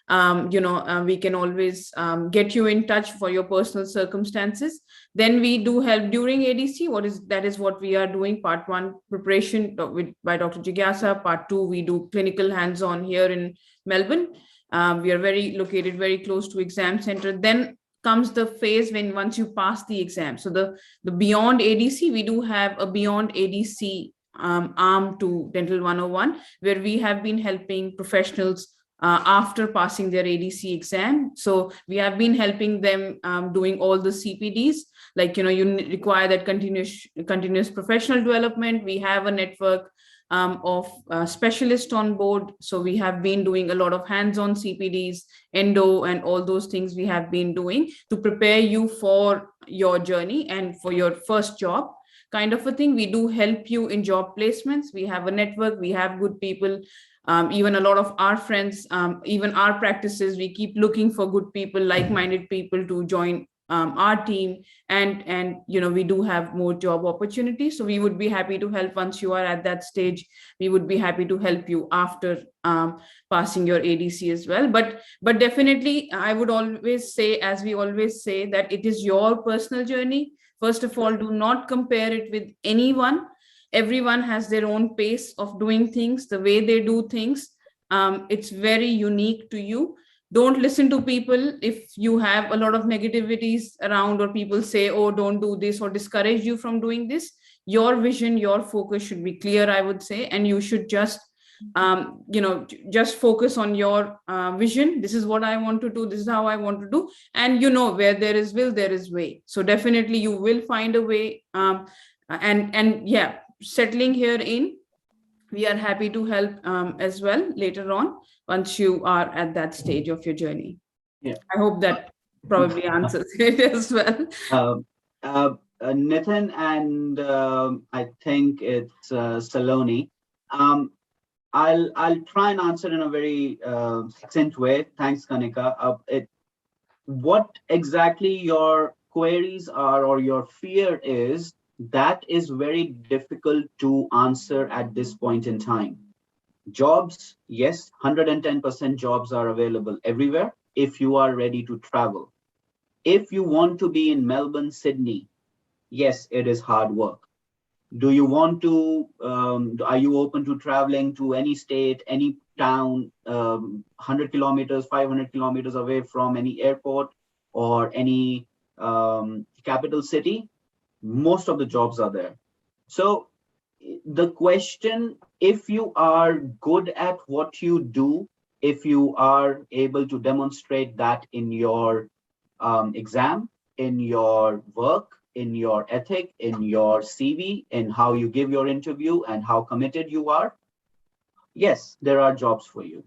We can always get you in touch for your personal circumstances. Then we do help during ADC. That is what we are doing. Part 1 preparation by Dr. Jigyasa. Part 2, we do clinical hands-on here in Melbourne. We are located very close to exam center. Then comes the phase when once you pass the exam. So the beyond ADC, we do have a beyond ADC arm to Dental 101, where we have been helping professionals after passing their ADC exam. So we have been helping them doing all the CPDs, like, you require that continuous professional development. We have a network of specialists on board. So we have been doing a lot of hands-on CPDs, endo, and all those things we have been doing to prepare you for your journey and for your first job kind of a thing. We do help you in job placements. We have a network, we have good people. Even a lot of our friends, even our practices, we keep looking for good people, like-minded people to join our team, and we do have more job opportunities. So we would be happy to help once you are at that stage. We would be happy to help you after passing your ADC as well. But definitely, I would always say, as we always say, that it is your personal journey. First of all, do not compare it with anyone. Everyone has their own pace of doing things, the way they do things. It's very unique to you. Don't listen to people if you have a lot of negativities around, or people say, oh, don't do this, or discourage you from doing this. Your vision, your focus should be clear, I would say, and you should just just focus on your vision. This is what I want to do, this is how I want to do, and where there is will, there is way. So definitely you will find a way. And yeah, settling here in, we are happy to help as well later on, once you are at that stage of your journey. Yeah, I hope that probably answers it as well. Nitin, and I think it's Saloni. I'll try and answer in a very succinct way. Thanks, Kanika. What exactly your queries are, or your fear is, that is very difficult to answer at this point in time. Jobs, yes, 110% jobs are available everywhere if you are ready to travel. If you want to be in Melbourne, Sydney, yes, it is hard work. Do you want to, are you open to traveling to any state, any town, 100 kilometers, 500 kilometers away from any airport or any capital city? Most of the jobs are there. So the question, if you are good at what you do, if you are able to demonstrate that in your exam, in your work, in your ethic, in your CV, in how you give your interview and how committed you are, yes, there are jobs for you.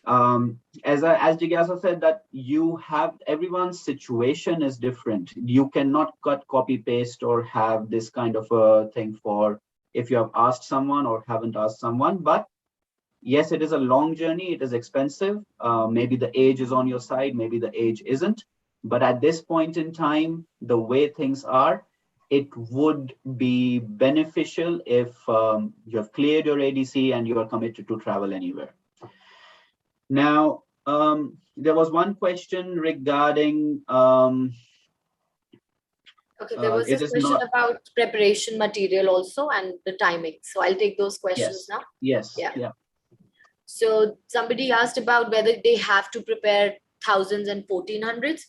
As Jigyasa said, that you have, everyone's situation is different. You cannot cut, copy, paste, or have this kind of a thing for if you have asked someone or haven't asked someone. But yes, it is a long journey. It is expensive. Maybe the age is on your side. Maybe the age isn't. But at this point in time, the way things are, it would be beneficial if you have cleared your ADC and you are committed to travel anywhere. Now, there was one question regarding. Okay, there was this question about preparation material also and the timing. So I'll take those questions now. Yes. Yeah. So somebody asked about whether they have to prepare thousands and 1400s.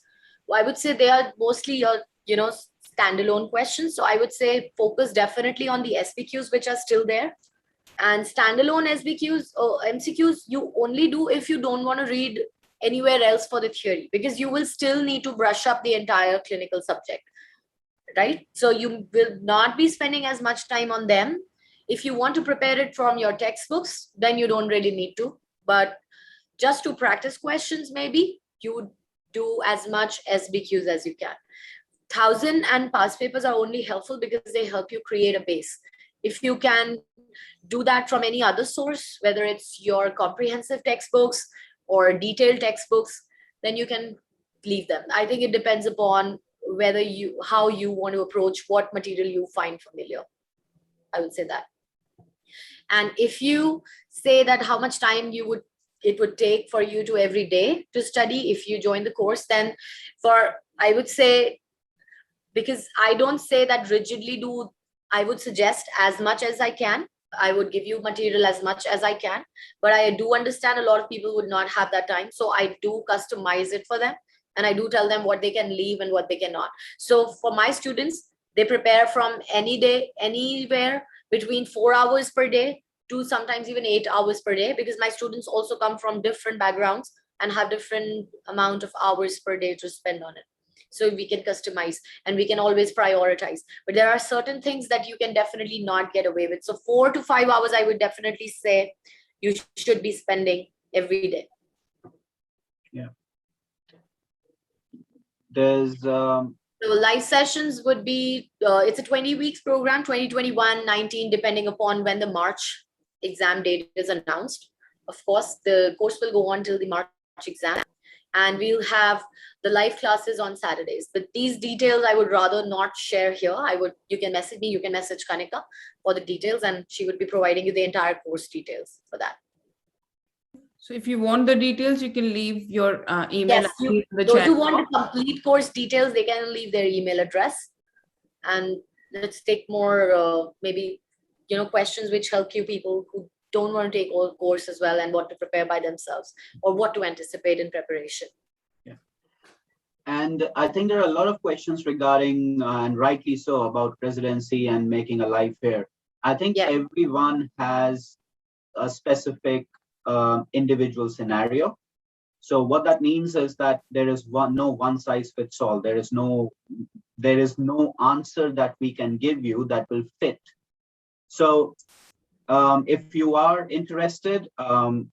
Well, I would say they are mostly your, standalone questions. So I would say focus definitely on the SPQs, which are still there. And standalone SBQs or MCQs, you only do if you don't want to read anywhere else for the theory, because you will still need to brush up the entire clinical subject, right? So you will not be spending as much time on them. If you want to prepare it from your textbooks, then you don't really need to. But just to practice questions, maybe you do as much SBQs as you can. 1000 and past papers are only helpful because they help you create a base. If you can do that from any other source, whether it's your comprehensive textbooks or detailed textbooks, then you can leave them. I think it depends upon whether how you want to approach what material you find familiar. I would say that. And if you say that how much time it would take for you to every day to study if you join the course, then I would say, because I don't say that rigidly do, I would suggest as much as I can. I would give you material as much as I can, but I do understand a lot of people would not have that time. So I do customize it for them. And I do tell them what they can leave and what they cannot. So for my students, they prepare from any day, anywhere between 4 hours per day to sometimes even 8 hours per day, because my students also come from different backgrounds and have different amount of hours per day to spend on it. So we can customize and we can always prioritize. But there are certain things that you can definitely not get away with. So 4 to 5 hours, I would definitely say you should be spending every day. Yeah. There's so live sessions would be, it's a 20 weeks program, 2021, 19, depending upon when the March exam date is announced. Of course, the course will go on till the March exam, and we'll have the live classes on Saturdays. But these details I would rather not share here. You can message me, you can message Kanika for the details, and she would be providing you the entire course details for that. So if you want the details, you can leave your email. Yes, those who want the complete course details, they can leave their email address. And let's take more maybe questions which help you people who don't want to take all course as well and want to prepare by themselves, or what to anticipate in preparation. Yeah. And I think there are a lot of questions regarding, and rightly so, about residency and making a life here. I think everyone has a specific individual scenario. So what that means is that there is no one size fits all. There is no answer that we can give you that will fit. So if you are interested,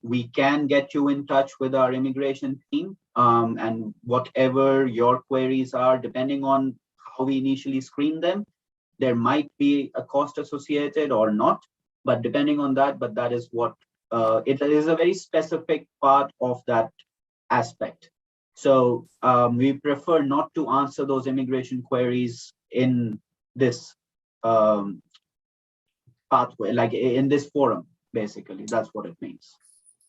we can get you in touch with our immigration team, and whatever your queries are, depending on how we initially screen them, there might be a cost associated or not, but depending on that, but that is what it is a very specific part of that aspect. So we prefer not to answer those immigration queries in this um, pathway, like in this forum, basically. That's what it means.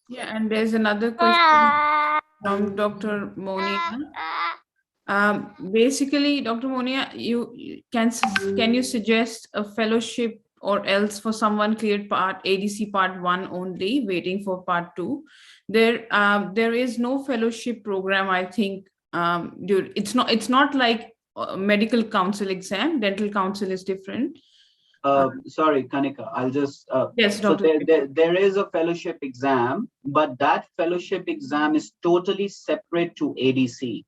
Yeah, and there's another question from Dr. Monia. Basically, Dr. Monia, can you suggest a fellowship or else for someone cleared ADC part 1 only, waiting for part 2? There is no fellowship program, I think. Dude, it's not like medical council exam. Dental council is different. Sorry, Kanika, I'll just, Yes, so Dr. there is a fellowship exam, but that fellowship exam is totally separate to ADC.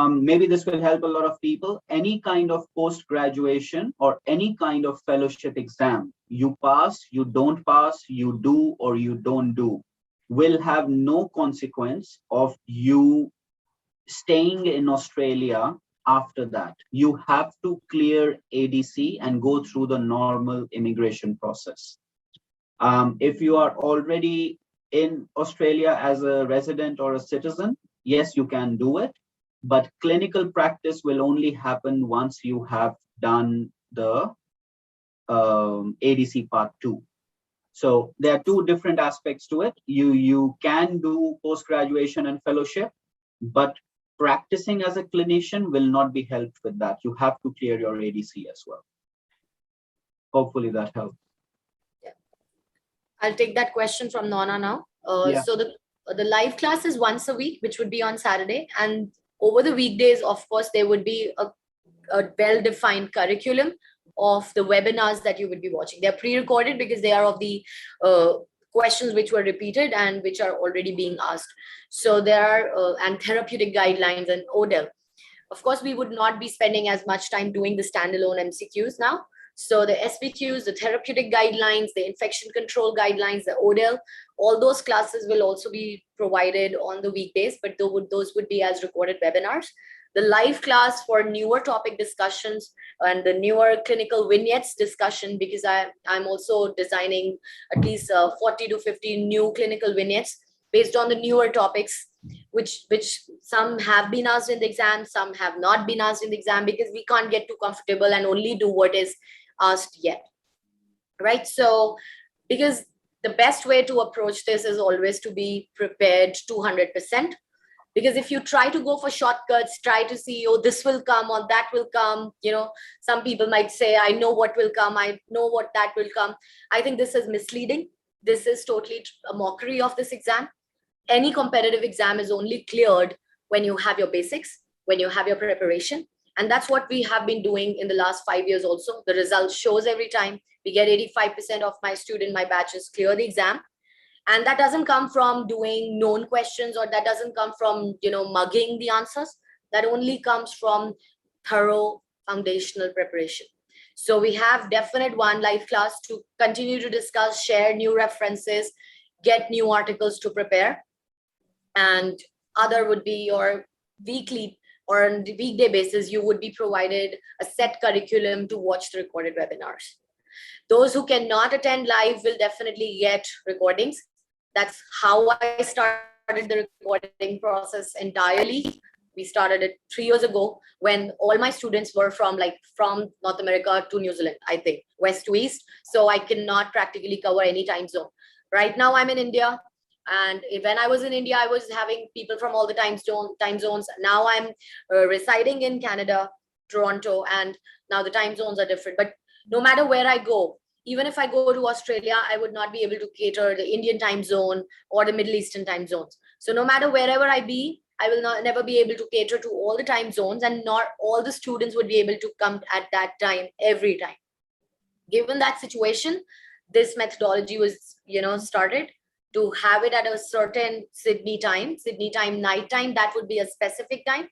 Maybe this will help a lot of people. Any kind of post-graduation or any kind of fellowship exam, you pass, you don't pass, you do or you don't do, will have no consequence of you staying in Australia after that. You have to clear ADC and go through the normal immigration process. If you are already in Australia as a resident or a citizen, yes, you can do it. But clinical practice will only happen once you have done the ADC part 2. So there are two different aspects to it. You can do post-graduation and fellowship, but practicing as a clinician will not be helped with that. You have to clear your ADC as well. Hopefully that helps. Yeah. I'll take that question from Nona now. Yeah. So the live class is once a week, which would be on Saturday, and over the weekdays, of course, there would be a well-defined curriculum of the webinars that you would be watching. They're pre-recorded because they are of the questions which were repeated and which are already being asked. So there are and therapeutic guidelines and ODEL. Of course, we would not be spending as much time doing the standalone MCQs now. So the SPQs, the therapeutic guidelines, the infection control guidelines, the ODEL, all those classes will also be provided on the weekdays, but those would be as recorded webinars. The live class for newer topic discussions and the newer clinical vignettes discussion, because I'm also designing at least 40 to 50 new clinical vignettes based on the newer topics, which some have been asked in the exam, some have not been asked in the exam, because we can't get too comfortable and only do what is asked yet, right? So because the best way to approach this is always to be prepared 200%. Because if you try to go for shortcuts, try to see, oh, this will come or that will come, some people might say, I know what will come, I know what that will come. I think this is misleading. This is totally a mockery of this exam. Any competitive exam is only cleared when you have your basics, when you have your preparation. And that's what we have been doing in the last 5 years also. The result shows every time. We get 85% of my batches clear the exam. And that doesn't come from doing known questions, or that doesn't come from, mugging the answers. That only comes from thorough foundational preparation. So we have definite one live class to continue to discuss, share new references, get new articles to prepare. And other would be your weekly or on the weekday basis, you would be provided a set curriculum to watch the recorded webinars. Those who cannot attend live will definitely get recordings. That's how I started the recording process entirely. We started it 3 years ago when all my students were from North America to New Zealand, I think, west to east. So I cannot practically cover any time zone. Right now I'm in India. And when I was in India, I was having people from all the time zones. Now I'm residing in Canada, Toronto, and now the time zones are different. But no matter where I go, even if I go to Australia, I would not be able to cater the Indian time zone or the Middle Eastern time zones. So no matter wherever I be, I will never be able to cater to all the time zones, and not all the students would be able to come at that time every time. Given that situation, this methodology was, started to have it at a certain Sydney time night time. That would be a specific time.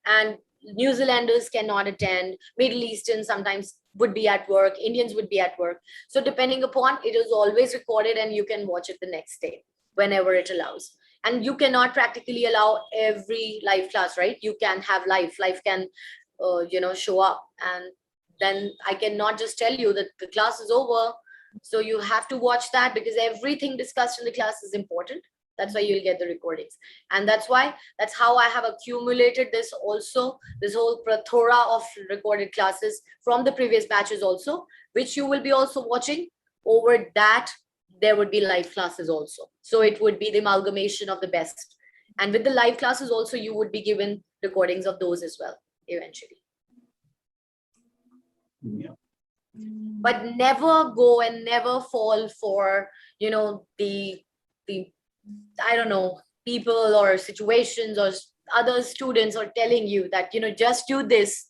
And New Zealanders cannot attend, Middle Eastern sometimes would be at work, Indians would be at work. So depending upon, it is always recorded and you can watch it the next day whenever it allows. And you cannot practically allow every live class, right? You can have live can, show up. And then I cannot just tell you that the class is over. So you have to watch that, because everything discussed in the class is important. That's why you'll get the recordings. And that's how I have accumulated this also, this whole plethora of recorded classes from the previous batches also, which you will be also watching. Over that, there would be live classes also. So it would be the amalgamation of the best. And with the live classes also, you would be given recordings of those as well, eventually. Yeah. But never go and never fall for, the I don't know, people or situations or other students are telling you that, just do this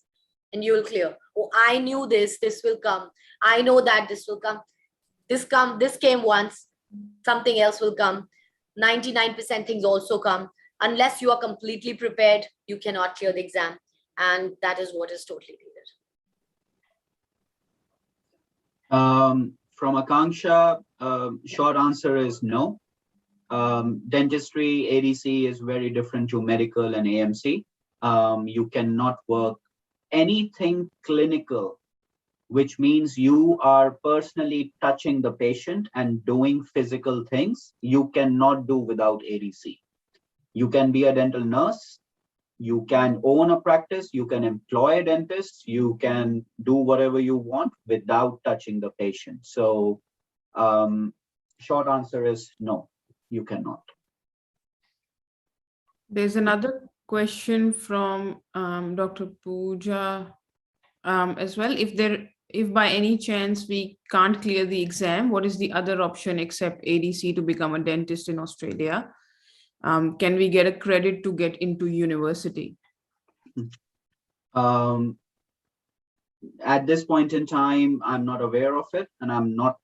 and you'll clear. Oh, I knew this will come. I know that this will come. This came once, something else will come. 99% things also come. Unless you are completely prepared, you cannot clear the exam. And that is what is totally needed. From Akanksha, short answer is no. Dentistry, ADC is very different to medical and AMC. You cannot work anything clinical, which means you are personally touching the patient and doing physical things. You cannot do without ADC. You can be a dental nurse. You can own a practice, you can employ a dentist, you can do whatever you want without touching the patient. So short answer is no, you cannot. There's another question from Dr. Pooja as well. If by any chance we can't clear the exam, what is the other option except ADC to become a dentist in Australia? Can we get a credit to get into university? At this point in time, I'm not aware of it, and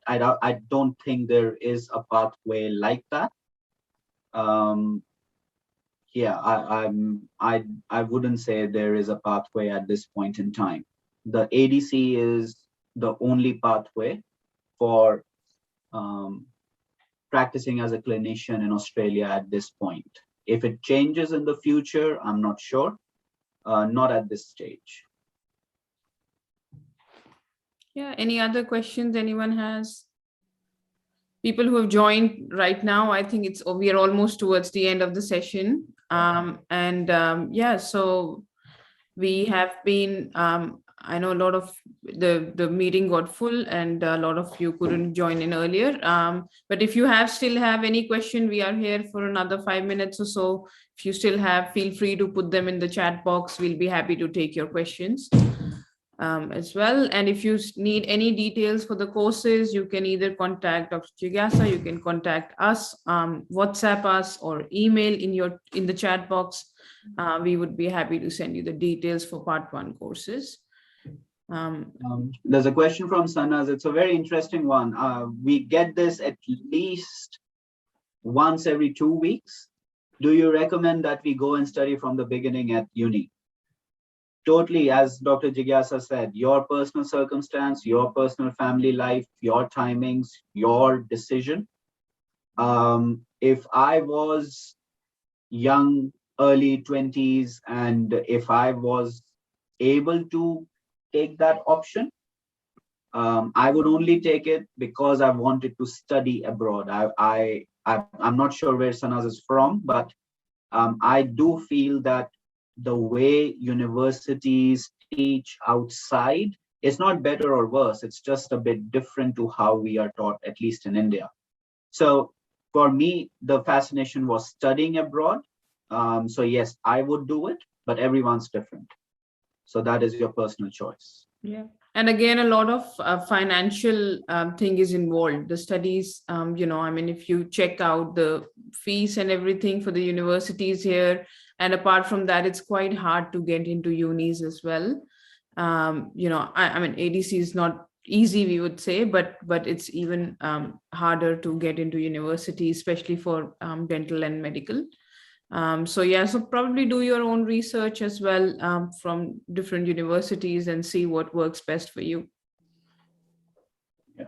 I don't think there is a pathway like that. Yeah, I wouldn't say there is a pathway at this point in time. The ADC is the only pathway for practicing as a clinician in Australia at this point. If it changes in the future, I'm not sure. Not at this stage. Yeah, any other questions anyone has? People who have joined right now, I think we are almost towards the end of the session. Yeah, so we have been, I know a lot of the meeting got full and a lot of you couldn't join in earlier. But if you still have any question, we are here for another 5 minutes or so. If you still have, feel free to put them in the chat box. We'll be happy to take your questions as well. And if you need any details for the courses, you can either contact Dr. Jigyasa, you can contact us, WhatsApp us, or email in the chat box. We would be happy to send you the details for part 1 courses. There's a question from Sanaz. It's a very interesting one. We get this at least once every 2 weeks. Do you recommend that we go and study from the beginning at uni? Totally, as Dr. Jigyasa said, your personal circumstance, your personal family life, your timings, your decision. If I was young, early 20s, and if I was able to take that option, I would only take it because I wanted to study abroad. I'm not sure where Sanaz is from, but I do feel that the way universities teach outside is not better or worse. It's just a bit different to how we are taught, at least in India. So for me, the fascination was studying abroad. So yes, I would do it, but everyone's different. So that is your personal choice. Yeah. And again, a lot of financial thing is involved. The studies, if you check out the fees and everything for the universities here, and apart from that, it's quite hard to get into unis as well. ADC is not easy, we would say, but it's even harder to get into university, especially for dental and medical. So probably do your own research as well from different universities and see what works best for you. Yeah.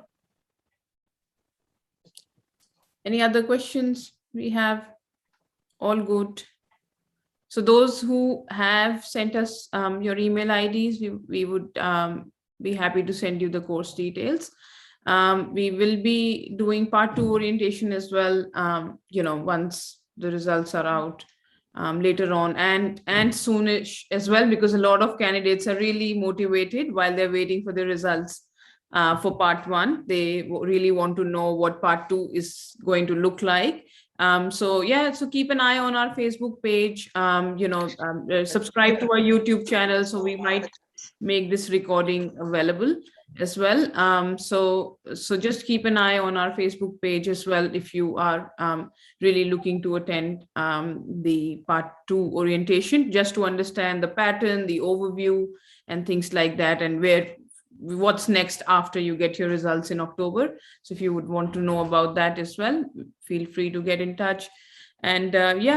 Any other questions we have? All good. So those who have sent us your email IDs, we would be happy to send you the course details. We will be doing part 2 orientation as well, once the results are out later on, and soonish as well, because a lot of candidates are really motivated while they're waiting for the results for part 1. They really want to know what part 2 is going to look like. So keep an eye on our Facebook page, subscribe to our YouTube channel, so we might make this recording available as well. So just keep an eye on our Facebook page as well if you are really looking to attend the part 2 orientation, just to understand the pattern, the overview, and things like that, and what's next after you get your results in October. So if you would want to know about that as well, feel free to get in touch. And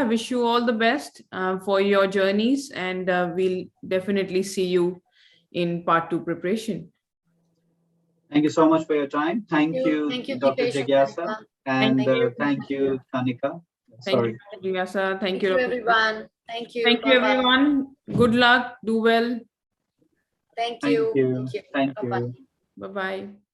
wish you all the best for your journeys, and we'll definitely see you in part 2 preparation. Thank you so much for your time. Thank you, Dr. Dipesh and Jigyasa, Kanika. and Thank you. thank you, Kanika. Thank you, Jigyasa. Thank you, everyone. Thank you. Thank you, Bye-bye. everyone. Good luck. Do well. Thank you. Thank you. Bye-bye. Bye-bye.